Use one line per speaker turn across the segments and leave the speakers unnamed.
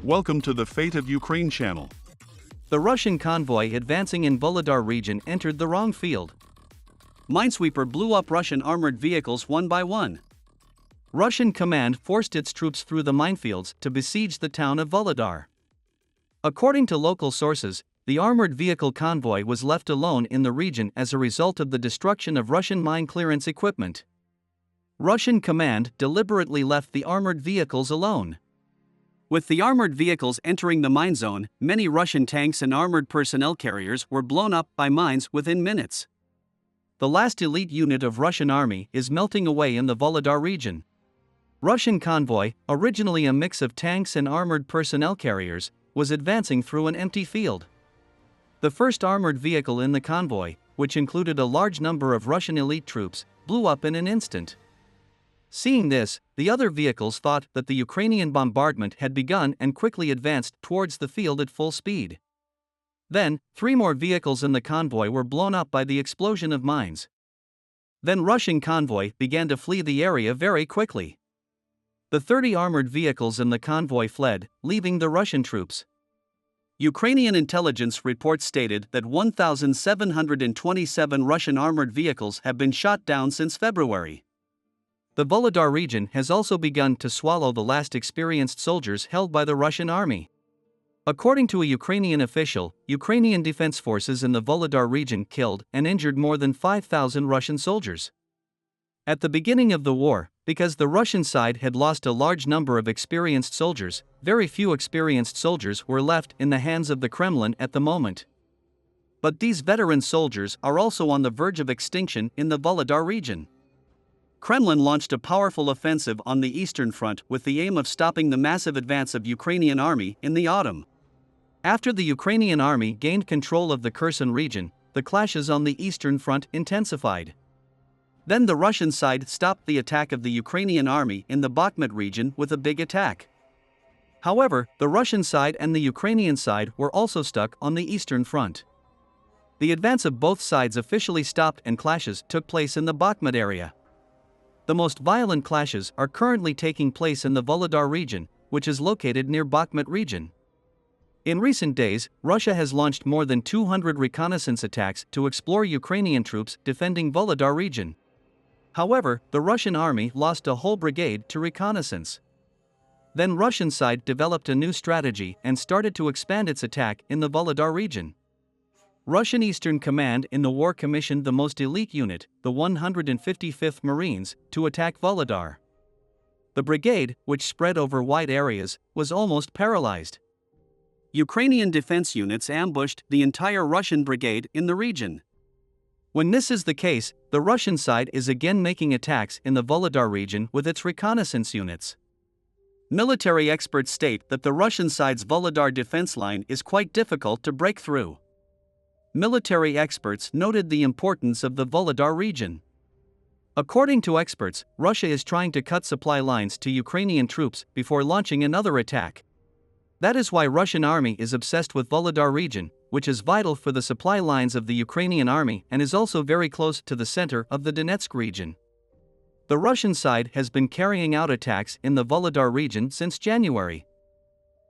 Welcome to the Fate of Ukraine channel.
The Russian convoy advancing in Volodar region entered the wrong field.
Minesweeper blew up Russian armored vehicles one by one.
Russian command forced its troops through the minefields to besiege the town of Volodar. According to local sources, the armored vehicle convoy was left alone in the region as a result of the destruction of Russian mine clearance equipment. Russian command deliberately left the armored vehicles alone.
With the armored vehicles entering the mine zone, many Russian tanks and armored personnel carriers were blown up by mines within minutes.
The last elite unit of Russian army is melting away in the Volodar region. Russian convoy, originally a mix of tanks and armored personnel carriers, was advancing through an empty field. The first armored vehicle in the convoy, which included a large number of Russian elite troops, blew up in an instant. Seeing this, the other vehicles thought that the Ukrainian bombardment had begun and quickly advanced towards the field at full speed. Then, 3 more vehicles in the convoy were blown up by the explosion of mines. Then Russian convoy began to flee the area very quickly. The 30 armored vehicles in the convoy fled, leaving the Russian troops.
Ukrainian intelligence reports stated that 1,727 Russian armored vehicles have been shot down since February.
The Volodar region has also begun to swallow the last experienced soldiers held by the Russian army. According to a Ukrainian official, Ukrainian defense forces in the Volodar region killed and injured more than 5,000 Russian soldiers. At the beginning of the war, because the Russian side had lost a large number of experienced soldiers, very few experienced soldiers were left in the hands of the Kremlin at the moment. But these veteran soldiers are also on the verge of extinction in the Volodar region.
Kremlin launched a powerful offensive on the Eastern Front with the aim of stopping the massive advance of Ukrainian army in the autumn.
After the Ukrainian army gained control of the Kherson region, the clashes on the Eastern Front intensified. Then the Russian side stopped the attack of the Ukrainian army in the Bakhmut region with a big attack. However, the Russian side and the Ukrainian side were also stuck on the Eastern Front. The advance of both sides officially stopped and clashes took place in the Bakhmut area. The most violent clashes are currently taking place in the Volodar region, which is located near Bakhmut region. In recent days, Russia has launched more than 200 reconnaissance attacks to explore Ukrainian troops defending Volodar region. However, the Russian army lost a whole brigade to reconnaissance. Then Russian side developed a new strategy and started to expand its attack in the Volodar region. Russian Eastern Command in the war commissioned the most elite unit, the 155th Marines, to attack Volodar. The brigade, which spread over wide areas, was almost paralyzed.
Ukrainian defense units ambushed the entire Russian brigade in the region.
When this is the case, the Russian side is again making attacks in the Volodar region with its reconnaissance units.
Military experts state that the Russian side's Volodar defense line is quite difficult to break through. Military experts noted the importance of the Volodar region.
According to experts, Russia is trying to cut supply lines to Ukrainian troops before launching another attack. That is why Russian army is obsessed with Volodar region, which is vital for the supply lines of the Ukrainian army and is also very close to the center of the Donetsk region. The Russian side has been carrying out attacks in the Volodar region since January.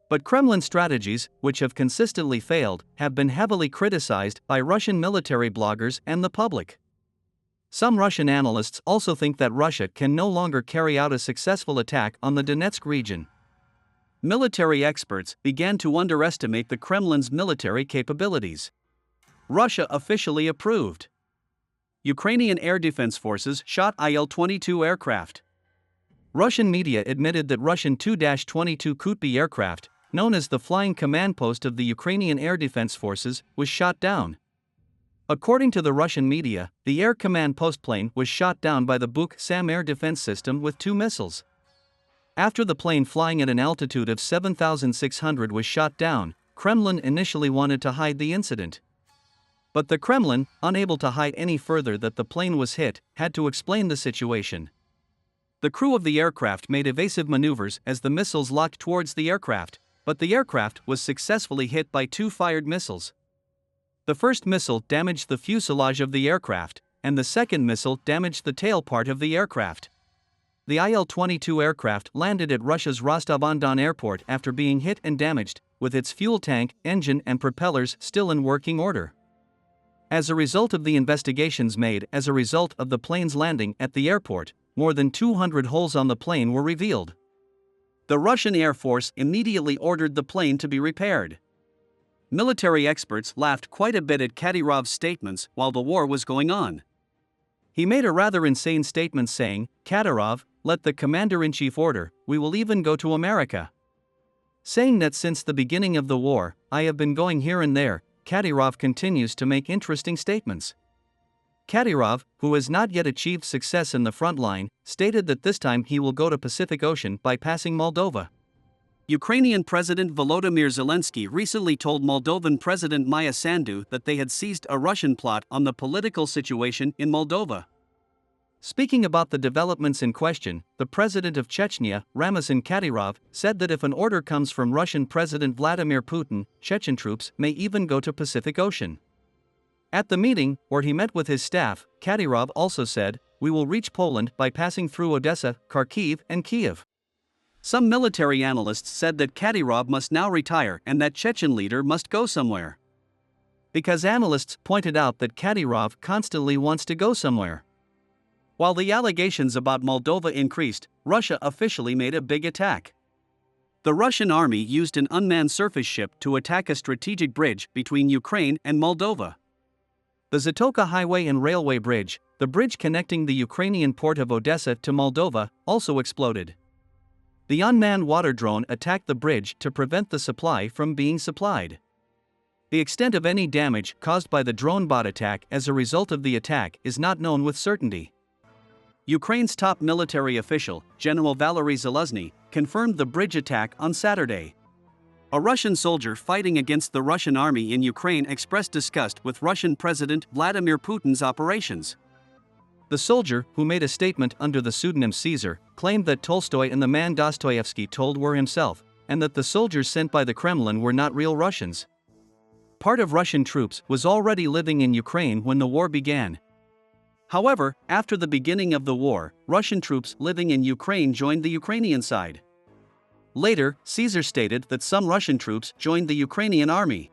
But Kremlin strategies, which have consistently failed, have been heavily criticized by Russian military bloggers and the public. Some Russian analysts also think that Russia can no longer carry out a successful attack on the Donetsk region.
Military experts began to underestimate the Kremlin's military capabilities. Russia officially approved. Ukrainian Air Defense Forces shot Il-22 aircraft.
Russian media admitted that Russian Tu-22 Kutby aircraft, known as the flying command post of the Ukrainian Air Defense Forces, was shot down. According to the Russian media, the air command post plane was shot down by the Buk-Sam air defense system with 2 missiles. After the plane flying at an altitude of 7,600 was shot down, Kremlin initially wanted to hide the incident. But the Kremlin, unable to hide any further that the plane was hit, had to explain the situation. The crew of the aircraft made evasive maneuvers as the missiles locked towards the aircraft, but the aircraft was successfully hit by 2 fired missiles. The first missile damaged the fuselage of the aircraft, and the second missile damaged the tail part of the aircraft. The Il-22 aircraft landed at Russia's Rostov-on-Don airport after being hit and damaged, with its fuel tank, engine and propellers still in working order. As a result of the investigations made as a result of the plane's landing at the airport, more than 200 holes on the plane were revealed. The Russian Air Force immediately ordered the plane to be repaired. Military experts laughed quite a bit at Kadyrov's statements while the war was going on. He made a rather insane statement saying, "Kadyrov, let the commander-in-chief order, we will even go to America." Saying that since the beginning of the war, I have been going here and there, Kadyrov continues to make interesting statements. Kadyrov, who has not yet achieved success in the front line, stated that this time he will go to Pacific Ocean by passing Moldova. Ukrainian President Volodymyr Zelensky recently told Moldovan President Maya Sandu that they had seized a Russian plot on the political situation in Moldova. Speaking about the developments in question, the president of Chechnya, Ramazan Kadyrov, said that if an order comes from Russian President Vladimir Putin, Chechen troops may even go to Pacific Ocean. At the meeting, where he met with his staff, Kadyrov also said, "We will reach Poland by passing through Odessa, Kharkiv and Kiev." Some military analysts said that Kadyrov must now retire and that Chechen leader must go somewhere. Because analysts pointed out that Kadyrov constantly wants to go somewhere. While the allegations about Moldova increased, Russia officially made a big attack. The Russian army used an unmanned surface ship to attack a strategic bridge between Ukraine and Moldova. The Zatoka Highway and Railway Bridge, the bridge connecting the Ukrainian port of Odessa to Moldova, also exploded. The unmanned water drone attacked the bridge to prevent the supply from being supplied. The extent of any damage caused by the drone bot attack as a result of the attack is not known with certainty. Ukraine's top military official, General Valery Zaluzny, confirmed the bridge attack on Saturday. A Russian soldier fighting against the Russian army in Ukraine expressed disgust with Russian President Vladimir Putin's operations. The soldier, who made a statement under the pseudonym Caesar, claimed that Tolstoy and the man Dostoevsky told were himself, and that the soldiers sent by the Kremlin were not real Russians. Part of Russian troops was already living in Ukraine when the war began. However, after the beginning of the war, Russian troops living in Ukraine joined the Ukrainian side. Later, Caesar stated that some Russian troops joined the Ukrainian army.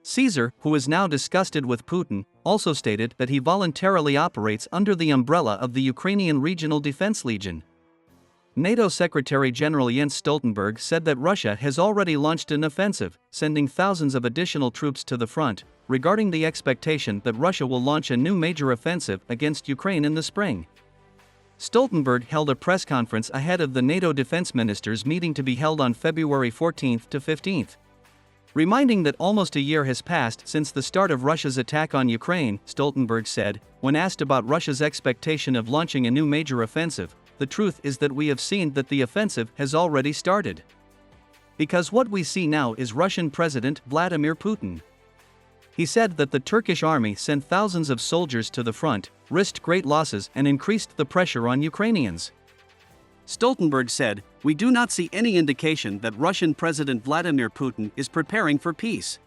Caesar, who is now disgusted with Putin, also stated that he voluntarily operates under the umbrella of the Ukrainian Regional Defense Legion. NATO Secretary General Jens Stoltenberg said that Russia has already launched an offensive, sending thousands of additional troops to the front, regarding the expectation that Russia will launch a new major offensive against Ukraine in the spring. Stoltenberg held a press conference ahead of the NATO defense ministers' meeting to be held on February 14 to 15. Reminding that almost a year has passed since the start of Russia's attack on Ukraine, Stoltenberg said, when asked about Russia's expectation of launching a new major offensive, "The truth is that we have seen that the offensive has already started. Because what we see now is Russian President Vladimir Putin." He said that the Turkish army sent thousands of soldiers to the front, risked great losses and increased the pressure on Ukrainians. Stoltenberg said, "We do not see any indication that Russian President Vladimir Putin is preparing for peace.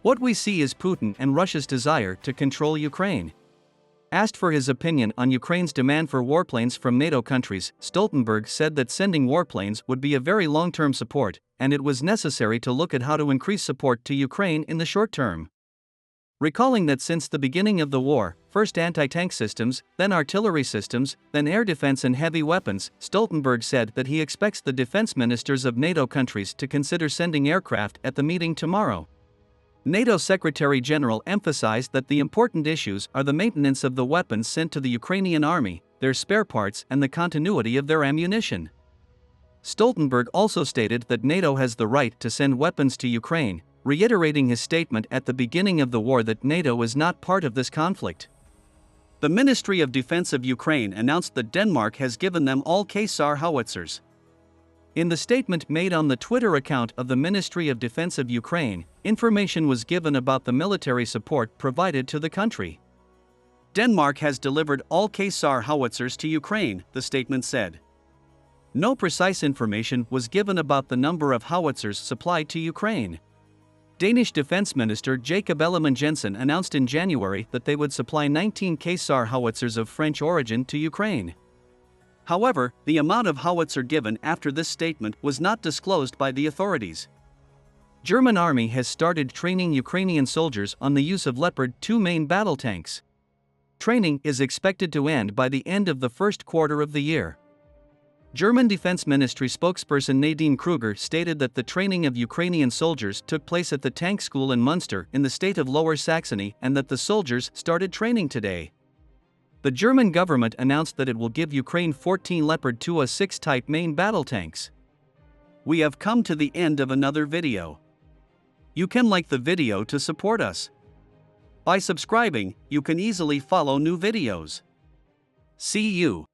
What we see is Putin and Russia's desire to control Ukraine." Asked for his opinion on Ukraine's demand for warplanes from NATO countries, Stoltenberg said that sending warplanes would be a very long-term support, and it was necessary to look at how to increase support to Ukraine in the short term. Recalling that since the beginning of the war, first anti-tank systems, then artillery systems, then air defense and heavy weapons, Stoltenberg said that he expects the defense ministers of NATO countries to consider sending aircraft at the meeting tomorrow. NATO Secretary General emphasized that the important issues are the maintenance of the weapons sent to the Ukrainian army, their spare parts and the continuity of their ammunition. Stoltenberg also stated that NATO has the right to send weapons to Ukraine, reiterating his statement at the beginning of the war that NATO is not part of this conflict. The Ministry of Defense of Ukraine announced that Denmark has given them all Ka-SAR howitzers. In the statement made on the Twitter account of the Ministry of Defense of Ukraine, information was given about the military support provided to the country. Denmark has delivered all Ka-SAR howitzers to Ukraine, the statement said. No precise information was given about the number of howitzers supplied to Ukraine. Danish Defense Minister Jacob Ellemann-Jensen announced in January that they would supply 19 Ka-SAR howitzers of French origin to Ukraine. However, the amount of howitzer given after this statement was not disclosed by the authorities. German army has started training Ukrainian soldiers on the use of Leopard 2 main battle tanks. Training is expected to end by the end of the first quarter of the year. German Defense Ministry spokesperson Nadine Kruger stated that the training of Ukrainian soldiers took place at the tank school in Munster in the state of Lower Saxony and that the soldiers started training today. The German government announced that it will give Ukraine 14 Leopard 2A6 type main battle tanks. We have come to the end of another video. You can like the video to support us. By subscribing, you can easily follow new videos. See you.